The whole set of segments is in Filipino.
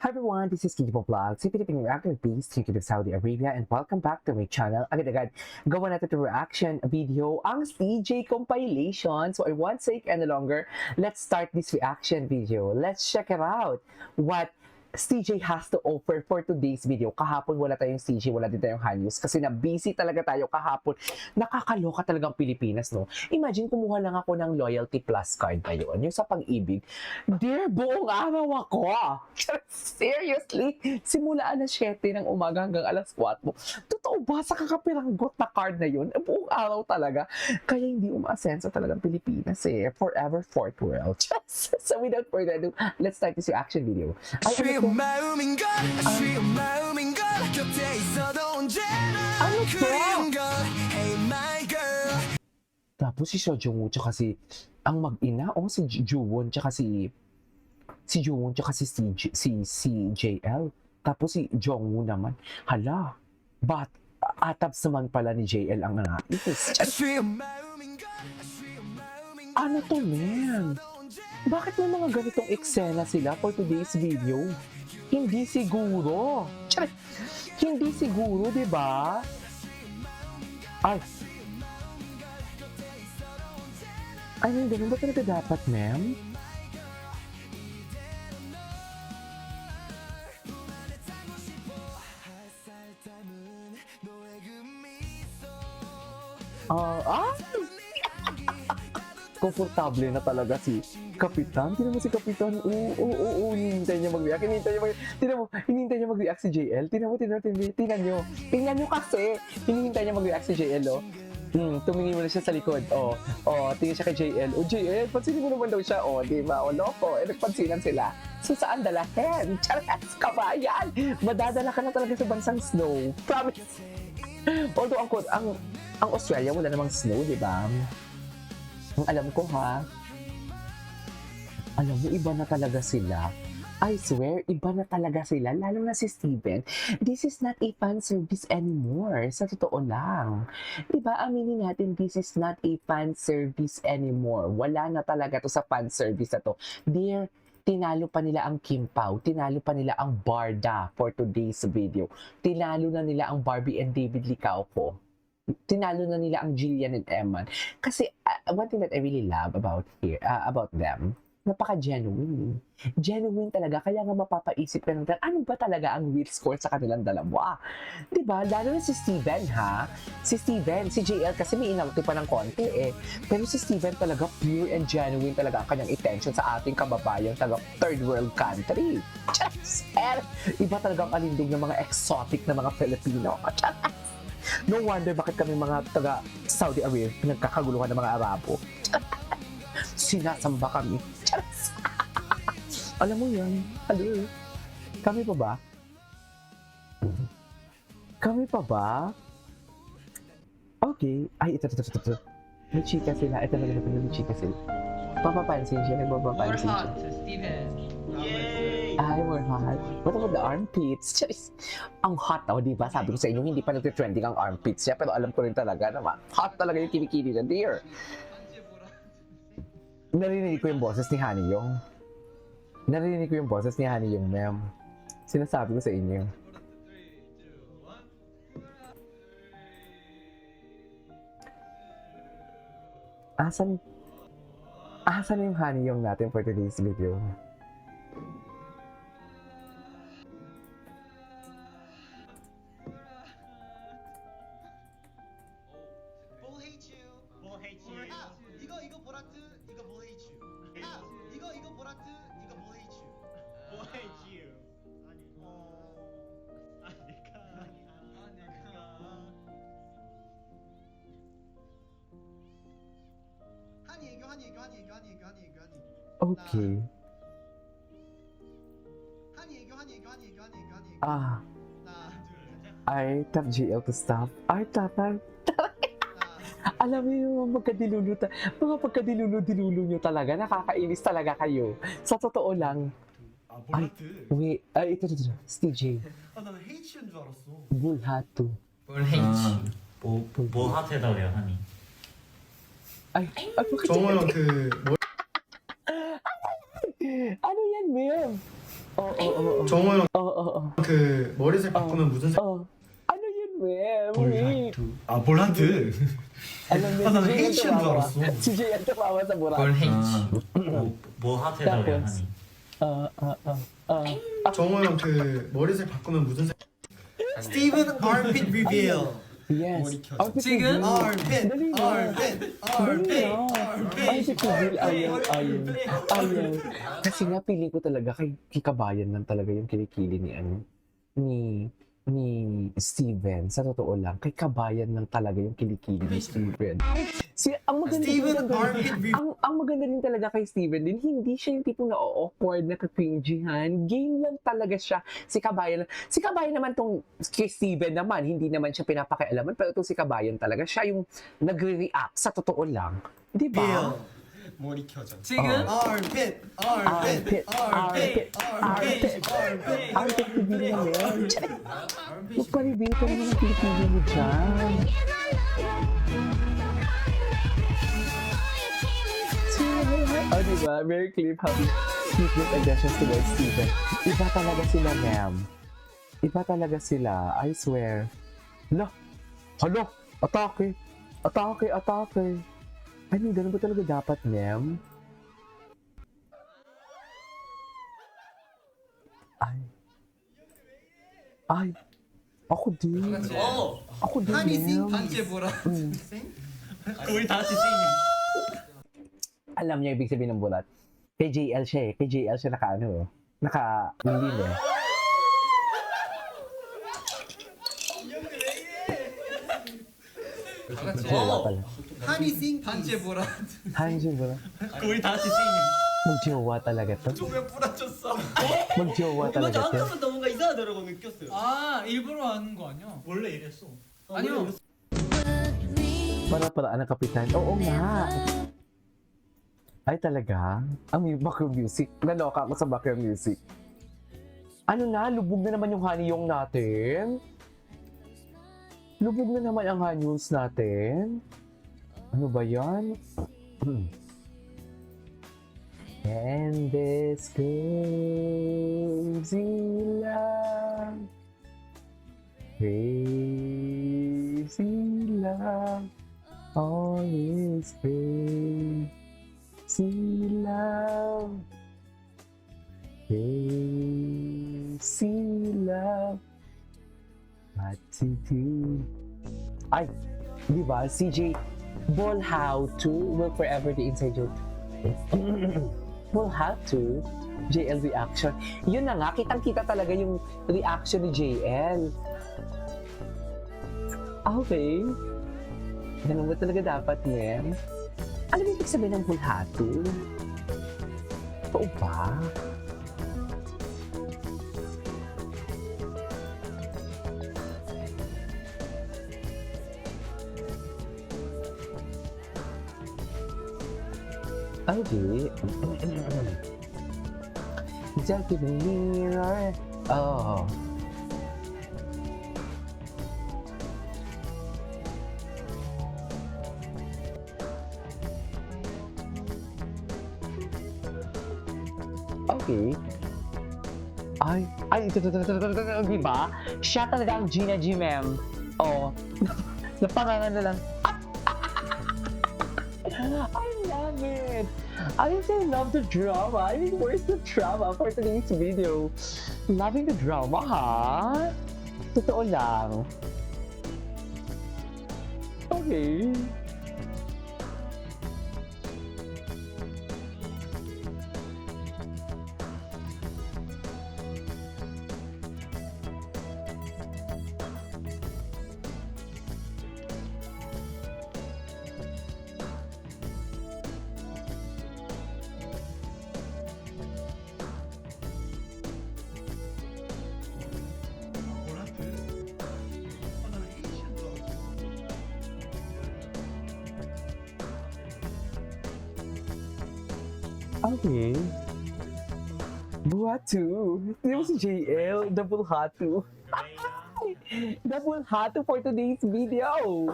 Hi everyone, this is Kiki Vlog, si Philippine reactor based here in Saudi Arabia, and welcome back to my channel. Agad-agad, gawa natin ito reaction video, ang CJ compilation. So I won't take any longer. Let's start this reaction video. Let's check it out. What CJ has to offer for today's video. Kahapon wala tayong CJ, wala din tayong Hanyus kasi na busy talaga tayo kahapon. Nakakaloka talagang Pilipinas, no? Imagine kumuha lang ako ng loyalty plus card na yun, yung sa pag-ibig. Dear, buong araw ako. Seriously, simula alas 7 ng umaga hanggang alas 4. Totoo ba sa kakapiranggot na card na yun? Buong araw talaga. Kaya hindi umaasenso talagang Pilipinas eh. Forever fourth world. So without further ado, let's start this reaction video. Ay, 마음인걸 아쉬운 마음인걸 곁에 있어도 언제나 ano to? 그리운 걸 Hey my girl Tapos si Seo tsaka si ang mag-ina si Juwon tsaka si Juwon tsaka si JL. Tapos si Jongwoo naman. Hala, but atabs naman pala ni JL ang nangaitis. 아쉬운 마음인걸 아쉬운 마음인걸 Ano to, man? Bakit may mga ganitong eksena sila for today's video? Hindi siguro. Tiyari, hindi siguro, di ba? Ay. Ay, ganun ba talaga dapat, ma'am? Komportable na talaga si Kapitan. Tingnan mo si Kapitan. Oo, hinihintay niya mag-react. Hinihintay niya mag-react si JL. Tingnan nyo kasi. Hinihintay niya mag-react si JL, oh. Tumingin mo na siya sa likod. Tingin siya kay JL. JL, pansinin mo naman daw siya. Di ba? Loko. Nagpansinan sila. So, saan dalahin? Charas, kabayan! Madadala ka na talaga sa bansang snow. Promise! Although, ang Australia, wala namang snow, di ba? Ang alam ko, ha? Alam mo, iba na talaga sila. I swear, iba na talaga sila, lalo na si Steven. This is not a fan service anymore. Sa totoo lang. Diba, aminin natin, this is not a fan service anymore. Wala na talaga to sa fan service na to. Dear, tinalo pa nila ang Kim Pao. Tinalo pa nila ang Barda for today's video. Tinalo na nila ang Barbie and David Licauco. Tinalo na nila ang Jillian and Eman. Kasi, one thing that I really love about them, napaka-genuine. Genuine talaga. Kaya nga mapapaisip ka ng ano ba talaga ang real score sa kanilang dalawa? Diba? Lalo na si Steven, ha? Si JL kasi may inalti pa ng konti eh. Pero si Steven talaga pure and genuine talaga ang kanyang intention sa ating kababayang taga third world country. Charas! Iba talaga ang alindog ng mga exotic na mga Filipino. Charas! No wonder bakit kami mga taga Saudi Arabia nagkakaguluhan ng mga Arabo. Sinasamba kami. Charas! Alam mo yan. Hello. Kami pa ba? Kami pa ba? Okay. Ay, ito. May chika sila. Ito na may chika sila. Papapansin siya. Nagpapapansin siya. Steven. Ay, more hot. What about the armpits? Charis. Ang hot, di ba? Sabi ko sa inyo, hindi pa nagtitrending ang armpits niya. Pero alam ko rin talaga naman. Hot talaga yung kinikili niya, dear. Narinig ko yung boses ni Honey Yung. Ma'am. Sinasabi ko sa inyo. Asan yung Honey Yung natin for today's video? Ball hate you. Ball hate you. 아, 이거 보라트, 이거 ball hate you. 아, 이거 보라트, 이거 ball hate you. Ball hate you. 한이 애교. Okay. 한이 애교. Ah, 하나, 둘, 셋. I tap GL to stop. Ay, tatay. 하나, Alam mo yung mga pagkadilulo nyo talaga, nakakainis talaga kayo. Sa totoo lang. 아 Ay, 볼하트? wait, ito, Steve J. 아 나는 H인 줄 알았어. Bulhato. Ball hate you. 뭐 하트에다 그래요, 하니? Ay, bakit 정호 yan? 형그 Ano yan, ma'am? Oo. 정호 형 어. 그 머리색 바꾸면 무슨 색? Ano yun, ma'am? Wait. 아 볼한트. Alam mo, 나는 si Jay H 인 줄 ang tumawa. 알았어. Si Jay ang tumawa sa burang. 뭘 H? 뭐 하트에다 그래 Tapos? 하니. 정호 형 그 머리색 바꾸면 무슨 색? 스티븐 armpit reveal. Yes. 머리 켜줘. Outfit 지금? reveal. armpit, Dali na. armpit, Dali armpit, na. Outfit reveal. Ayaw. Kasi nga, feeling ko talaga kay Kabayan lang talaga yung kilikili ni Steven. Sa totoo lang, kay Kabayan lang talaga yung kilikili ni Steven. Ang maganda Steven din talaga- armpit reveal. ang maganda din talaga kay Steven din, hindi siya yung tipong na-awkward, na-cringyhan. Game lang talaga siya. Si Kabayan naman tong kay Steven naman, hindi naman siya pinapakialaman, pero itong si Kabayan talaga, siya yung nagre-react sa totoo lang. Di ba? reveal. 머리 켜줘. 지금? armpit, armpit, armpit, armpit, armpit. Outfit reveal naman. Magpa-reveal ka naman ng kilikili mo dyan. Oh, diba? Very clear how sweetness aggressions towards Steven. Iba talaga sila, ma'am. Iba talaga sila. I swear. Hala! Atake! Atake! Atake! I mean, ganun ba talaga dapat, ma'am? Ay! Ako din. Ako din, ma'am. 단체 보라. 우리 다 같이 싱. Alam niya ibig sabihin ng bulat. Kay JL siya eh. Kay JL siya naka-lilin eh. Magjowa pala. 한이싱 단체 보라. Hanjin ba? 우리 다 같이 싱. Magjowa talaga to. 조명 뿌라쳤어. Magjowa 이거 talaga to. 아까부터 뭔가 이상하더라고 느꼈어요. 아 일부러 하는 거 아니야? 원래 이랬어. 아니요. Para ang kapitan. Oo nga. Ay talaga? Ang background music. Naloka ako sa background music. Ano na? Lubog na naman yung Hanyong natin? Lubog na naman ang Hanyons natin? Ano ba yan? And this crazy love, crazy love, all is crazy love, crazy love, what to do? Ay, di ba? CJ, Ball How To will forever be inside joke. Will How To, JL reaction. Yun na nga, kitang-kita talaga yung reaction ni JL. Okay. Ganun ba talaga dapat, ma'am? Ano ba ibig sabihin ng Will How To? Totoo ba? Okay. Just in the mirror. Oh. Okay. Ito, di ba? Siya talaga ang Gina G, ma'am. Oh. Napangalan na lang. I love it! I love the drama. I mean, where's the drama for today's video? Loving the drama, ha? Totoo lang. Okay. Okay. Buhatu. Di ba si JL? Double hatu. Double hatu for today's video.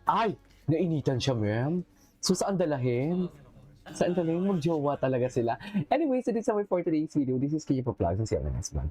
Ay! Nainitan siya, ma'am. So, saan dalahin? Saan talaga yung mag-jowa talaga sila. Anyway, so this is our for today's video. This is Kaya Vlogs and see you on the next one.